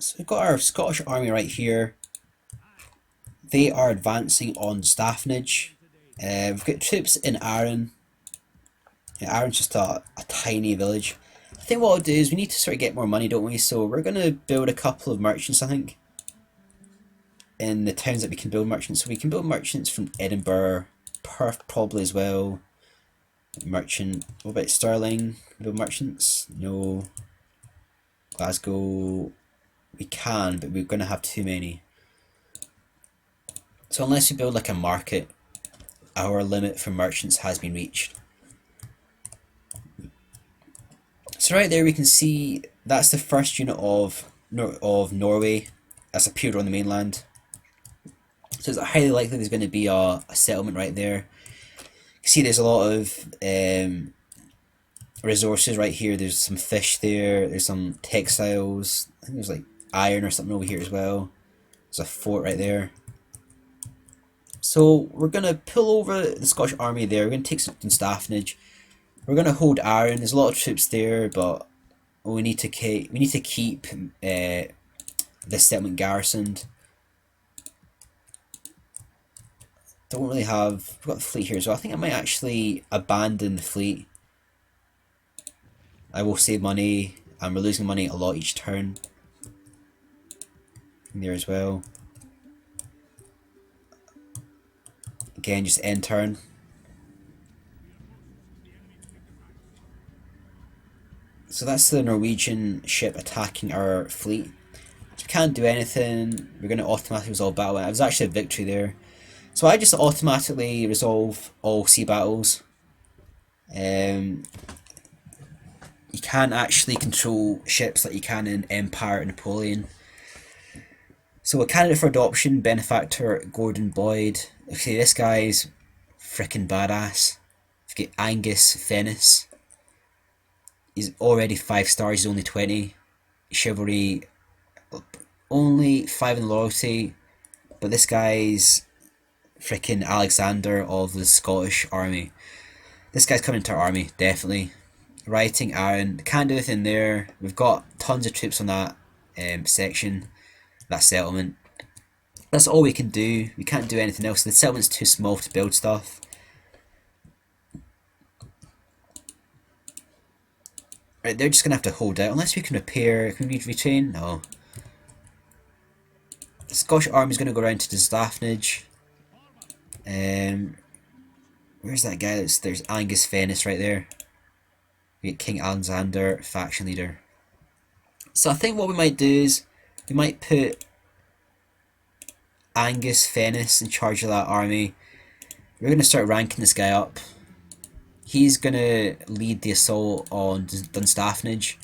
So we've got our Scottish army right here. They are advancing on Staffnage. We've got troops in Arran. Yeah, Arran's just a tiny village. I think what I'll do is we need to sort of get more money, don't we? So we're going to build a couple of merchants, I think, in the towns that we can build merchants. So we can build merchants from Edinburgh, Perth probably as well. Merchant. What about Stirling? Build merchants? No. Glasgow. We can, but we're going to have too many. So unless we build like a market, our limit for merchants has been reached. So right there we can see that's the first unit of Norway that's appeared on the mainland. So it's highly likely there's going to be a settlement right there. You can see there's a lot of resources right here. There's some fish there. There's some textiles. I think there's like iron or something over here as well. There's a fort right there. So we're going to pull over the Scottish army there. We're going to take some Staffnage. We're going to hold Arran. There's a lot of troops there, but we need to keep this settlement garrisoned. Don't really have. We've got the fleet here as well. I think I might actually abandon the fleet. I will save money, and we're losing money a lot each turn. There as well. Again, just end turn. So that's the Norwegian ship attacking our fleet. So we can't do anything. We're going to automatically resolve battle. It was actually a victory there. So I just automatically resolve all sea battles. You can't actually control ships like you can in Empire and Napoleon. So a candidate for adoption, benefactor Gordon Boyd. Okay, this guy's freaking badass. We've got Angus Fennis. He's already 5 stars, he's only 20. Chivalry, only 5 in loyalty. But this guy's freaking Alexander of the Scottish army. This guy's coming to our army, definitely. Writing Aaron, can't do anything there. We've got tons of troops on that section, that settlement. That's all we can do. We can't do anything else. The settlement's too small to build stuff. Right, they're just gonna have to hold out unless we can repair. Can we retrain? No. The Scottish army's gonna go around to Staffnage. Where's that guy? There's Angus Fennis right there. We get King Alexander, faction leader. So I think what we might do is we might put Angus Fennis in charge of that army. We're gonna start ranking this guy up. He's gonna lead the assault on Dunstaffnage.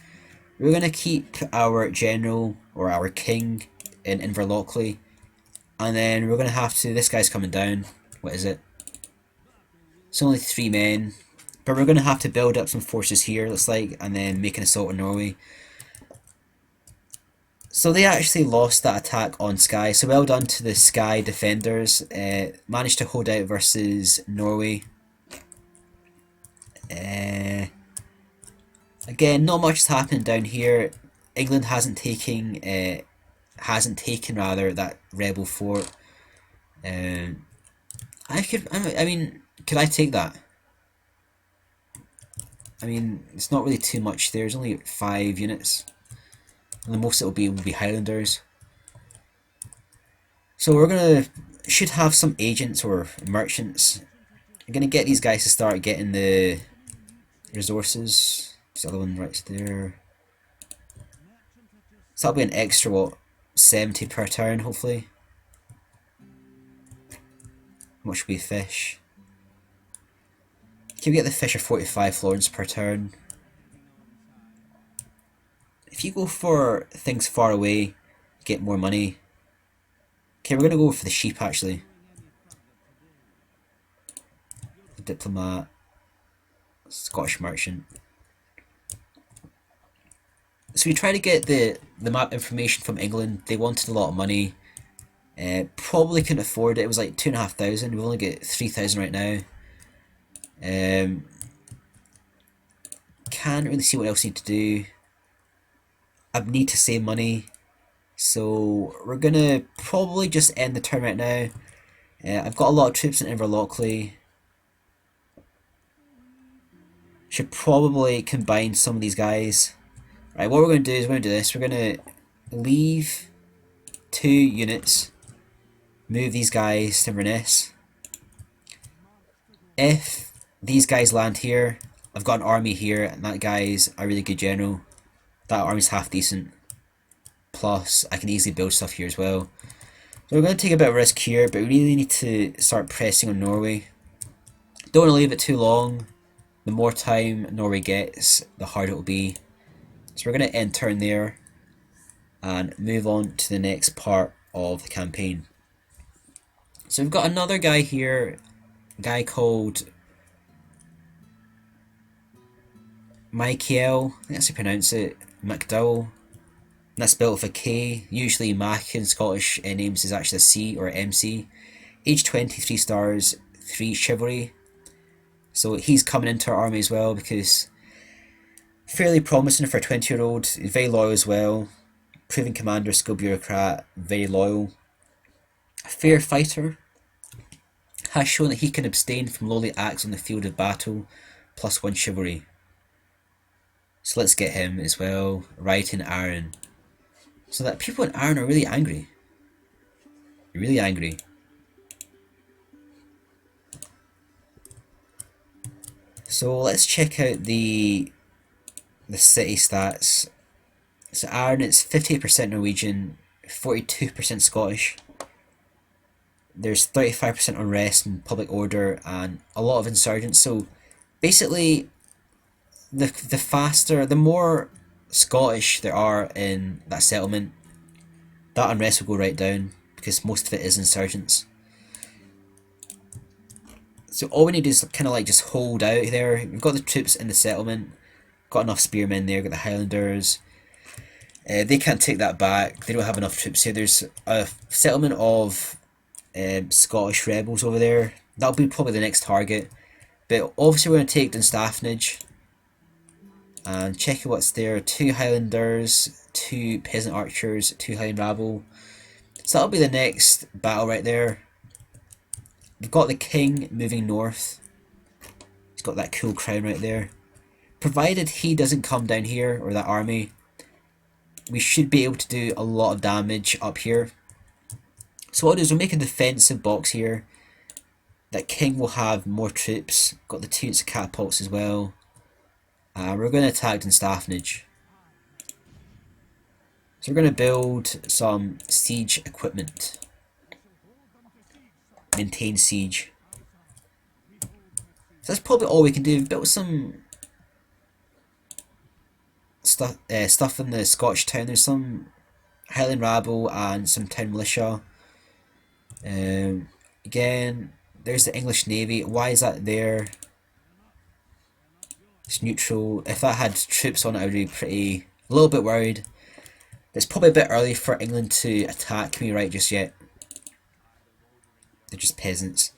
We're gonna keep our general or our king in Inverlochley, and then we're gonna have to. This guy's coming down. What is it? It's only 3 men, but we're gonna have to build up some forces here. Looks like, and then make an assault on Norway. So they actually lost that attack on Skye. So well done to the Skye defenders. Managed to hold out versus Norway. Again, not much is happening down here. England hasn't taken rather that rebel fort. I mean, could I take that? I mean, it's not really too much. There's only 5 units, and the most it will be Highlanders. So we're gonna should have some agents or merchants. I'm gonna get these guys to start getting the resources. This other one right there. So that'll be an extra, what, 70 per turn, hopefully. How much will be fish? Can we get the fish for 45 florins per turn? If you go for things far away, get more money. Okay, we're gonna go for the sheep actually. The diplomat. Scottish merchant. So we try to get the map information from England. They wanted a lot of money. Probably couldn't afford it. It was like 2,500. We've only got 3,000 right now. Can't really see what else I need to do. I need to save money. So we're gonna probably just end the turn right now. I've got a lot of troops in Inverlochley. Should probably combine some of these guys. Right, what we're going to do is we're going to do this. We're going to leave 2 units, move these guys to Inverness. If these guys land here, I've got an army here, and that guy's a really good general. That army's half decent. Plus, I can easily build stuff here as well. So we're going to take a bit of risk here, but we really need to start pressing on Norway. Don't want to leave it too long. The more time Norway gets, the harder it will be. So we're going to end turn there and move on to the next part of the campaign. So we've got another guy here, a guy called Michael, I think that's how you pronounce it, McDowell. And that's spelled with a K. Usually Mac in Scottish names is actually a C or MC. Age 20, 3 stars, 3 chivalry. So he's coming into our army as well because fairly promising for a 20-year-old. He's very loyal as well. Proven commander, skilled bureaucrat, very loyal. A fair fighter. Has shown that he can abstain from lowly acts on the field of battle, +1 chivalry. So let's get him as well. Right in Arran. So that people in Arran are really angry. Really angry. So let's check out the city stats. So Arran, it's 58% Norwegian, 42% Scottish. There's 35% unrest and public order and a lot of insurgents. So basically, the more Scottish there are in that settlement, that unrest will go right down because most of it is insurgents. So all we need is kind of like just hold out there. We've got the troops in the settlement, got enough spearmen there, got the Highlanders. They can't take that back. They don't have enough troops here. There's a settlement of Scottish rebels over there. That'll be probably the next target. But obviously we're going to take Dunstaffnage. And check out what's there. 2 Highlanders, 2 peasant archers, 2 Highland rabble. So that'll be the next battle right there. We've got the king moving north. He's got that cool crown right there. Provided he doesn't come down here, or that army, we should be able to do a lot of damage up here. So what I'll do is we'll make a defensive box here. That king will have more troops. Got the 2 units of catapults as well. We're going to attack Dunstaffnage. So we're going to build some siege equipment. Maintain siege. So that's probably all we can do. We've built some stuff in the Scottish town. There's some Highland rabble and some town militia. Again, there's the English Navy. Why is that there? It's neutral. If that had troops on it, I would be a little bit worried. It's probably a bit early for England to attack me right just yet. They're just peasants.